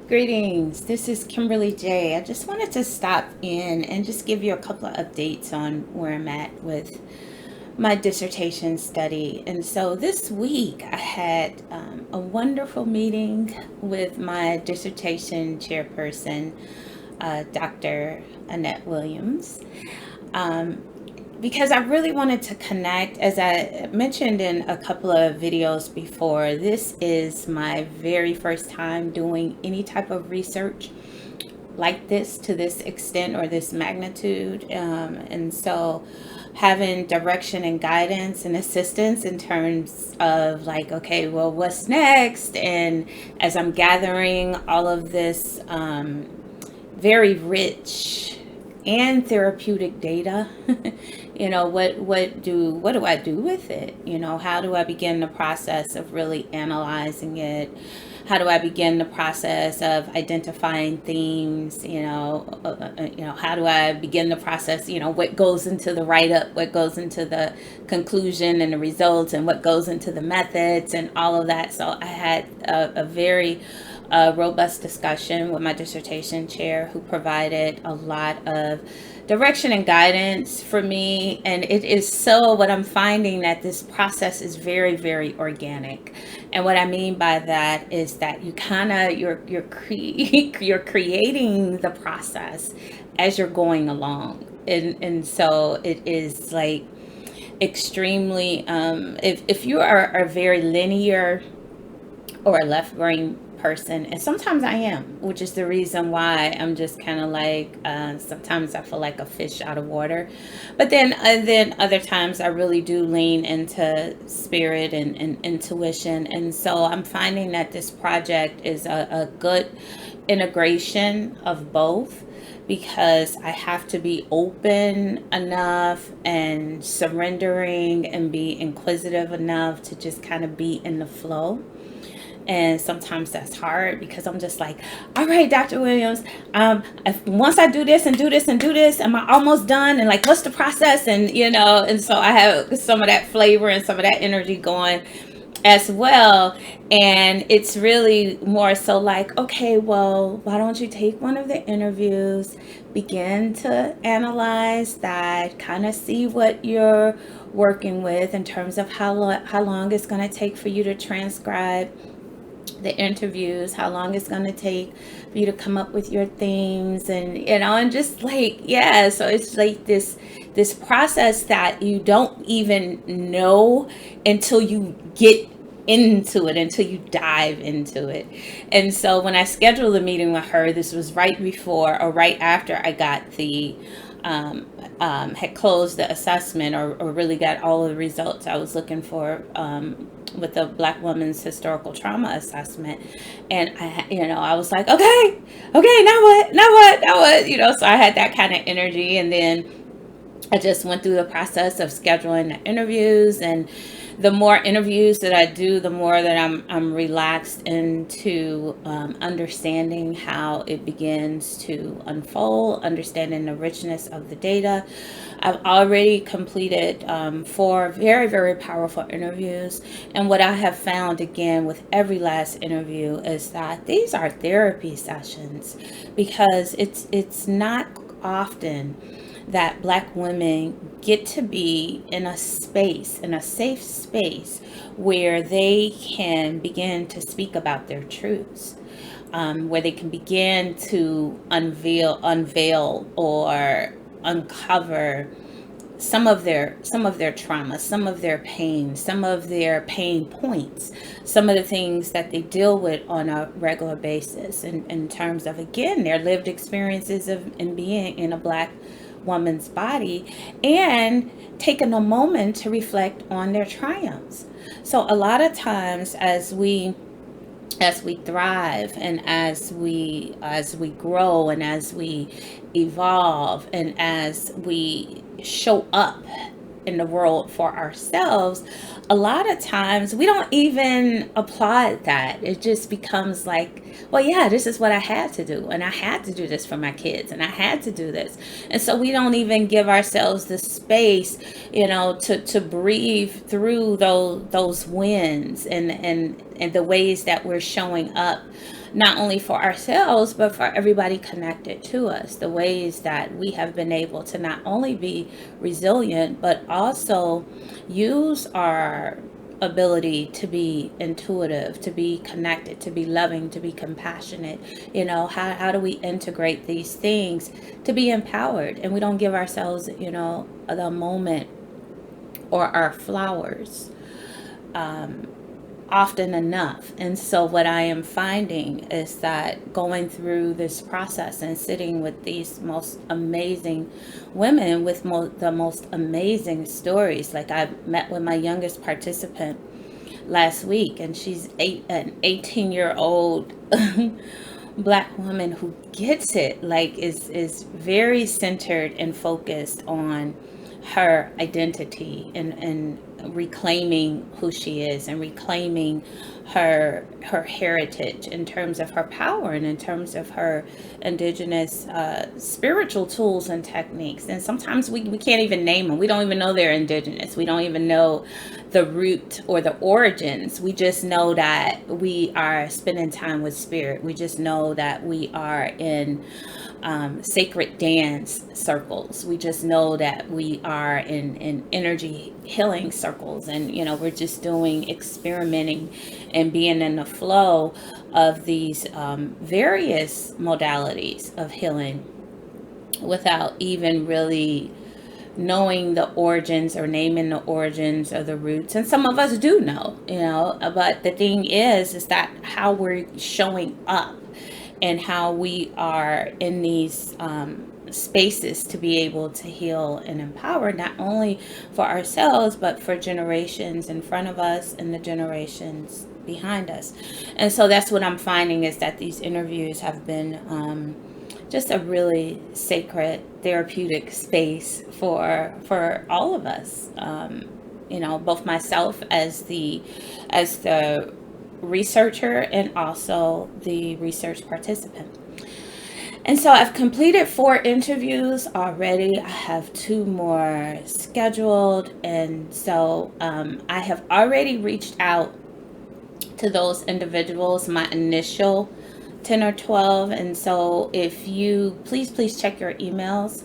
Greetings, this is Kimberly J. I just wanted to stop in and just give you a couple of updates on where I'm at with my dissertation study. And so this week I had a wonderful meeting with my dissertation chairperson, Dr. Annette Williams. Um, because I really wanted to connect. As I mentioned in a couple of videos before, this is my very first time doing any type of research like this to this extent or this magnitude. And so having direction and guidance and assistance in terms of like, okay, well, what's next? And as I'm gathering all of this very rich and therapeutic data, what do I do with it? How do I begin the process of really analyzing it? How do I begin the process of identifying themes? How do I begin the process? What goes into the write up, what goes into the conclusion and the results, and what goes into the methods and all of that. So I had a very robust discussion with my dissertation chair, who provided a lot of direction and guidance for me. And it is so, what I'm finding, that this process is very, very organic. And what I mean by that is that you kind of you're creating the process as you're going along. And so it is like extremely if you are a very linear or a left brain person, and sometimes I am, which is the reason why I'm just kind of like sometimes I feel like a fish out of water, but then other times I really do lean into spirit and intuition. And so I'm finding that this project is a good integration of both, because I have to be open enough and surrendering and be inquisitive enough to just kind of be in the flow. And sometimes that's hard, because I'm just like, all right, Dr. Williams, once I do this and do this and do this, am I almost done? And like, what's the process? And so I have some of that flavor and some of that energy going as well. And it's really more so like, okay, well, why don't you take one of the interviews, begin to analyze that, kind of see what you're working with in terms of how long it's going to take for you to transcribe the interviews, how long it's going to take for you to come up with your themes, and just like, yeah. So it's like this process that you don't even know until you get into it, until you dive into it. And so when I scheduled the meeting with her, this was right before or right after I got the had closed the assessment, or really got all of the results I was looking for with the Black Women's Historical Trauma Assessment. And I was like, okay, now what. So I had that kind of energy. And then I just went through the process of scheduling the interviews. And the more interviews that I do, the more that I'm relaxed into understanding how it begins to unfold, understanding the richness of the data. I've already completed 4 very, very powerful interviews. And what I have found, again, with every last interview, is that these are therapy sessions, because it's not often that Black women get to be in a space, in a safe space, where they can begin to speak about their truths, where they can begin to unveil or uncover some of their trauma, some of their pain, some of their pain points, some of the things that they deal with on a regular basis, in terms of, again, their lived experiences in being in a Black woman's body, and taking a moment to reflect on their triumphs. So a lot of times, as we thrive, and as we grow, and as we evolve, and as we show up in the world for ourselves, a lot of times we don't even applaud that. It just becomes like, well, yeah, this is what I had to do, and I had to do this for my kids, and I had to do this. And so we don't even give ourselves the space, to breathe through those wins, and the ways that we're showing up not only for ourselves, but for everybody connected to us. The ways that we have been able to not only be resilient, but also use our ability to be intuitive, to be connected, to be loving, to be compassionate. How do we integrate these things to be empowered? And we don't give ourselves, the moment or our flowers often enough. And so what I am finding is that going through this process and sitting with these most amazing women with the most amazing stories. Like, I met with my youngest participant last week, and she's an 18-year-old Black woman who gets it, like is very centered and focused on her identity and reclaiming who she is and reclaiming her heritage in terms of her power and in terms of her indigenous spiritual tools and techniques. And sometimes we can't even name them. We don't even know they're indigenous. We don't even know the root or the origins. We just know that we are spending time with spirit. We just know that we are in sacred dance circles. We just know that we are in energy healing circles, and we're just doing experimenting and being in the flow of these various modalities of healing without even really knowing the origins or naming the origins or the roots. And some of us do know, but the thing is that how we're showing up and how we are in these spaces to be able to heal and empower, not only for ourselves, but for generations in front of us and the generations behind us. And so that's what I'm finding, is that these interviews have been just a really sacred therapeutic space for all of us. Both myself as the researcher and also the research participant. And so I've completed 4 interviews already. I have 2 more scheduled. And so I have already reached out to those individuals, my initial 10 or 12. And so if you please check your emails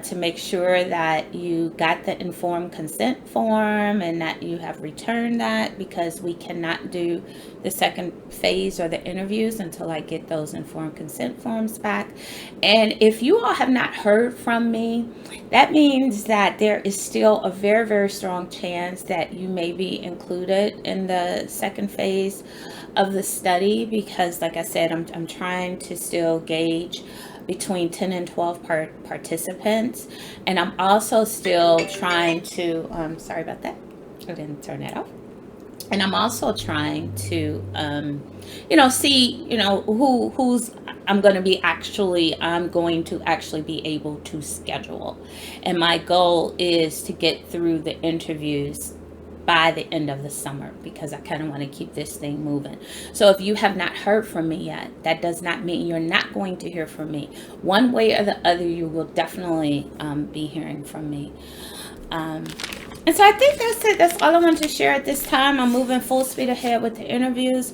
to make sure that you got the informed consent form and that you have returned that, because we cannot do the second phase or the interviews until I get those informed consent forms back. And if you all have not heard from me, that means that there is still a very, very strong chance that you may be included in the second phase of the study, because like I said, I'm trying to still gauge between 10 and 12 participants. And I'm also still trying to, sorry about that, I didn't turn that off. And I'm also trying to, see, who's I'm going to actually be able to schedule. And my goal is to get through the interviews by the end of the summer, because I kind of want to keep this thing moving. So if you have not heard from me yet, that does not mean you're not going to hear from me. One way or the other, you will definitely be hearing from me. And so I think that's it. That's all I wanted to share at this time. I'm moving full speed ahead with the interviews.